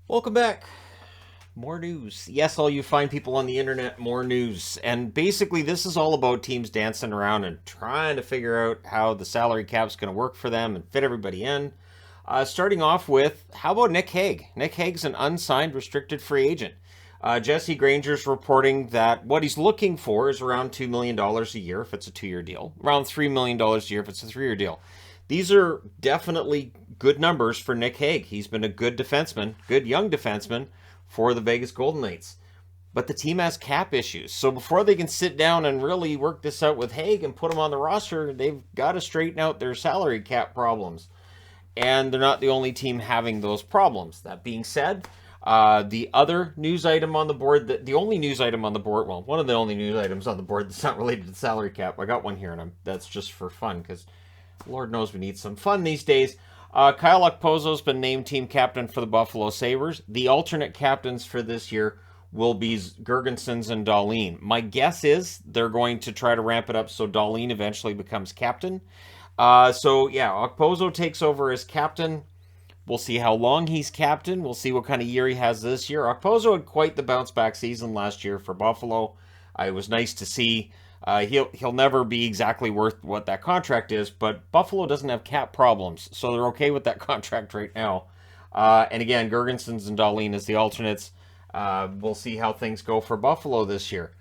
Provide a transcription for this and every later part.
Welcome back. More news. Yes, all you fine people on the internet, more news. And basically, this is all about teams dancing around and trying to figure out how the salary cap's going to work for them and fit everybody in. Starting off with, how about Nick Hague? Nick Hague's an unsigned restricted free agent. Jesse Granger's reporting that what he's looking for is around $2 million a year if it's a 2 year deal, around $3 million a year if it's a 3 year deal. These are definitely good numbers for Nick Hague. He's been a good defenseman, good young defenseman for the Vegas Golden Knights. But the team has cap issues. So before they can sit down and really work this out with Hague and put him on the roster, they've got to straighten out their salary cap problems. And they're not the only team having those problems. That being said, the other news item on the board, the only news item on the board, well, one of the only news items on the board that's not related to salary cap, I got one here, and that's just for fun, because Lord knows we need some fun these days. Kyle Okposo's been named team captain for the Buffalo Sabres. The alternate captains for this year will be Girgensons and Dahlin. My guess is they're going to try to ramp it up so Dahlin eventually becomes captain. Okposo takes over as captain. We'll see how long he's captain. We'll see what kind of year he has this year. Okposo had quite the bounce back season last year for Buffalo. It was nice to see. He'll never be exactly worth what that contract is, but Buffalo doesn't have cap problems, so they're okay with that contract right now. And again, Girgensons and Dahlin as the alternates. We'll see how things go for Buffalo this year.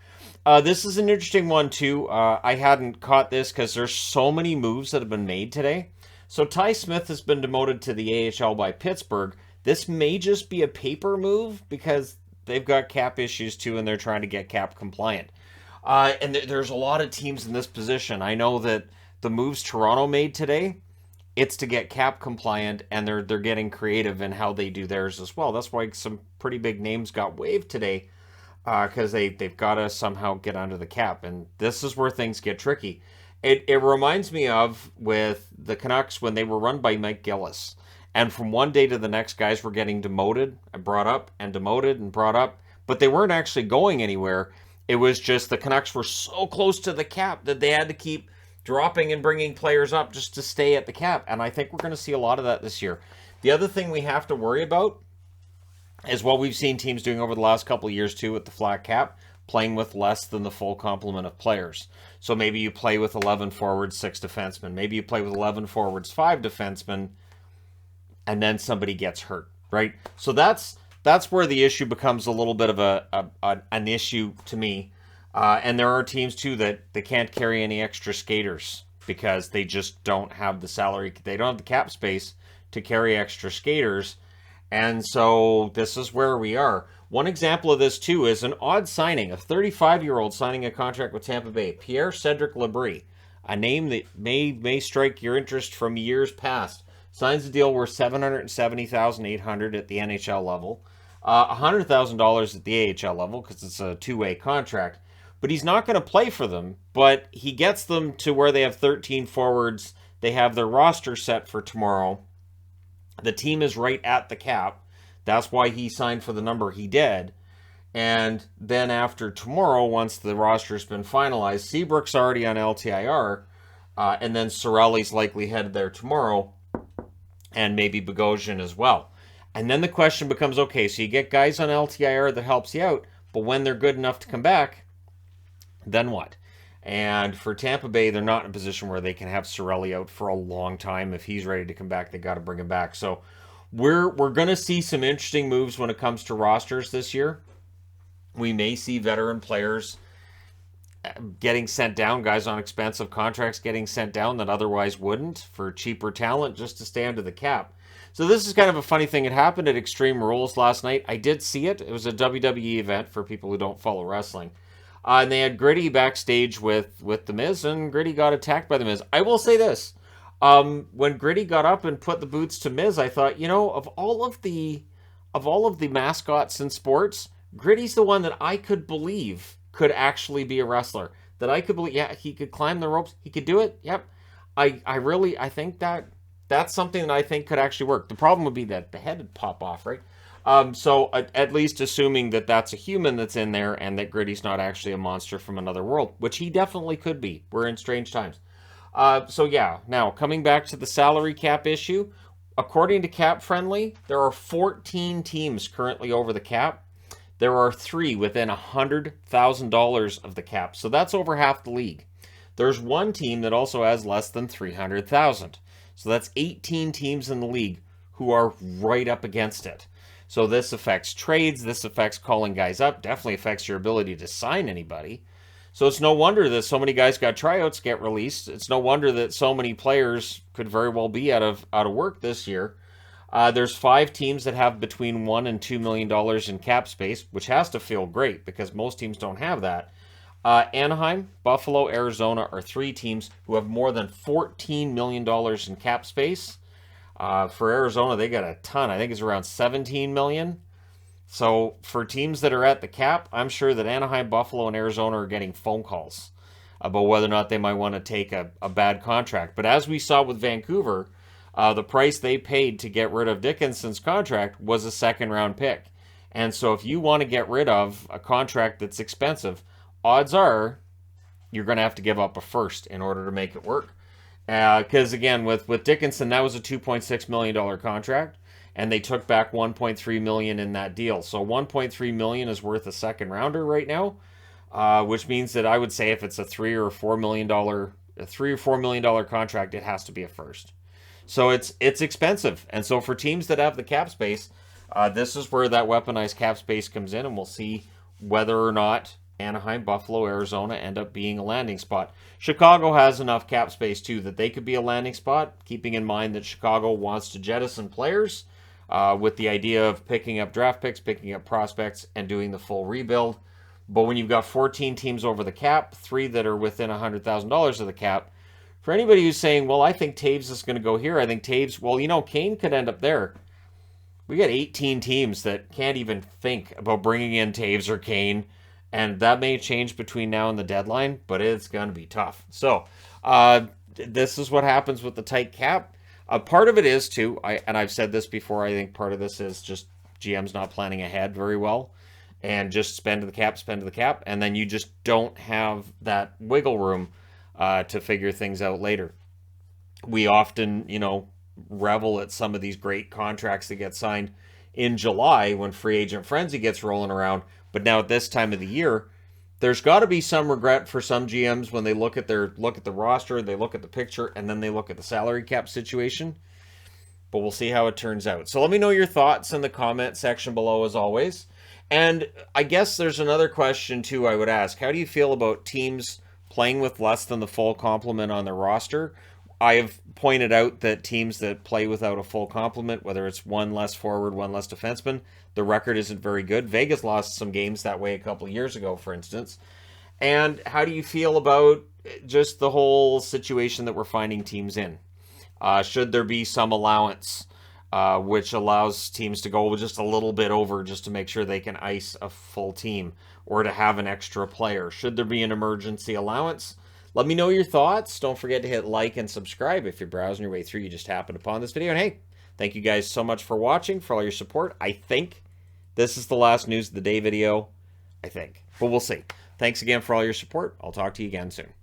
This is an interesting one too. I hadn't caught this because there's so many moves that have been made today. So Ty Smith has been demoted to the AHL by Pittsburgh. This may just be a paper move because they've got cap issues too, and they're trying to get cap compliant. There's a lot of teams in this position. I know that the moves Toronto made today, it's to get cap compliant, and they're getting creative in how they do theirs as well. That's why some pretty big names got waived today, because they've got to somehow get under the cap, and this is where things get tricky. It reminds me of with the Canucks when they were run by Mike Gillis, and from one day to the next, guys were getting demoted and brought up, and demoted and brought up, but they weren't actually going anywhere. It was just the Canucks were so close to the cap that they had to keep dropping and bringing players up just to stay at the cap. And I think we're going to see a lot of that this year. The other thing we have to worry about is what we've seen teams doing over the last couple of years too with the flat cap, playing with less than the full complement of players. So maybe you play with 11 forwards, 6 defensemen. Maybe you play with 11 forwards, 5 defensemen, and then somebody gets hurt, right? So that's where the issue becomes a little bit of an issue to me. And there are teams, too, that they can't carry any extra skaters because they just don't have the salary. They don't have the cap space to carry extra skaters. And so this is where we are. One example of this, too, is an odd signing. A 35-year-old signing a contract with Tampa Bay. Pierre-Cedric Labrie, a name that may strike your interest from years past. Signs a deal worth $770,800 at the NHL level. $100,000 at the AHL level because it's a two-way contract. But he's not going to play for them, but he gets them to where they have 13 forwards. They have their roster set for tomorrow. The team is right at the cap. That's why he signed for the number he did. And then after tomorrow, once the roster's been finalized, Seabrook's already on LTIR, and then Cirelli's likely headed there tomorrow, and maybe Bogosian as well. And then the question becomes, okay, so you get guys on LTIR that helps you out, but when they're good enough to come back, then what? And for Tampa Bay, they're not in a position where they can have Cirelli out for a long time. If he's ready to come back, they got to bring him back. So we're going to see some interesting moves when it comes to rosters this year. We may see veteran players getting sent down, guys on expensive contracts getting sent down that otherwise wouldn't for cheaper talent just to stay under the cap. So this is kind of a funny thing. It happened at Extreme Rules last night. I did see it. It was a WWE event for people who don't follow wrestling. And they had Gritty backstage with The Miz, and Gritty got attacked by The Miz. I will say this. When Gritty got up and put the boots to Miz, I thought, of all of the mascots in sports, Gritty's the one that I could believe could actually be a wrestler. That I could believe, yeah, he could climb the ropes. He could do it. Yep. I think that's something that I think could actually work. The problem would be that the head would pop off, right? So at least assuming that that's a human that's in there and that Gritty's not actually a monster from another world, which he definitely could be. We're in strange times. Now coming back to the salary cap issue, according to Cap Friendly, there are 14 teams currently over the cap. There are 3 within $100,000 of the cap, so that's over half the league. There's one team that also has less than $300,000, so that's 18 teams in the league who are right up against it. So this affects trades, this affects calling guys up, definitely affects your ability to sign anybody. So it's no wonder that so many guys got tryouts get released. It's no wonder that so many players could very well be out of work this year. There's 5 teams that have between $1 and $2 million in cap space, which has to feel great because most teams don't have that. Anaheim, Buffalo, Arizona are 3 teams who have more than $14 million in cap space. For Arizona, they got a ton. I think it's around $17 million. So for teams that are at the cap, I'm sure that Anaheim, Buffalo, and Arizona are getting phone calls about whether or not they might want to take a bad contract. But as we saw with Vancouver, the price they paid to get rid of Dickinson's contract was a second-round pick. And so if you want to get rid of a contract that's expensive, odds are you're going to have to give up a first in order to make it work. Because, again, with Dickinson, that was a $2.6 million contract, and they took back $1.3 million in that deal. So $1.3 million is worth a second-rounder right now, which means that I would say if it's a $3 or $4 million contract, it has to be a first. So it's expensive. And so for teams that have the cap space, this is where that weaponized cap space comes in, and we'll see whether or not Anaheim, Buffalo, Arizona end up being a landing spot. Chicago has enough cap space, too, that they could be a landing spot, keeping in mind that Chicago wants to jettison players with the idea of picking up draft picks, picking up prospects, and doing the full rebuild. But when you've got 14 teams over the cap, 3 that are within $100,000 of the cap, for anybody who's saying, well, I think Taves is going to go here, I think Taves, well, Kane could end up there. We got 18 teams that can't even think about bringing in Taves or Kane, and that may change between now and the deadline, but it's going to be tough. So this is what happens with the tight cap. Part of it is, too, and I've said this before, I think part of this is just GM's not planning ahead very well and just spend to the cap, and then you just don't have that wiggle room to figure things out later. We often, revel at some of these great contracts that get signed in July when free agent frenzy gets rolling around. But now at this time of the year, there's got to be some regret for some GMs when they look at the roster, they look at the picture, and then they look at the salary cap situation. But we'll see how it turns out. So let me know your thoughts in the comment section below, as always. And I guess there's another question, too, I would ask. How do you feel about teams playing with less than the full complement on their roster? I have pointed out that teams that play without a full complement, whether it's one less forward, one less defenseman, the record isn't very good. Vegas lost some games that way a couple of years ago, for instance. And how do you feel about just the whole situation that we're finding teams in? Should there be some allowance, which allows teams to go just a little bit over just to make sure they can ice a full team or to have an extra player? Should there be an emergency allowance? Let me know your thoughts. Don't forget to hit like and subscribe if you're browsing your way through. You just happened upon this video. And hey, thank you guys so much for watching, for all your support. I think this is the last news of the day video. I think. But we'll see. Thanks again for all your support. I'll talk to you again soon.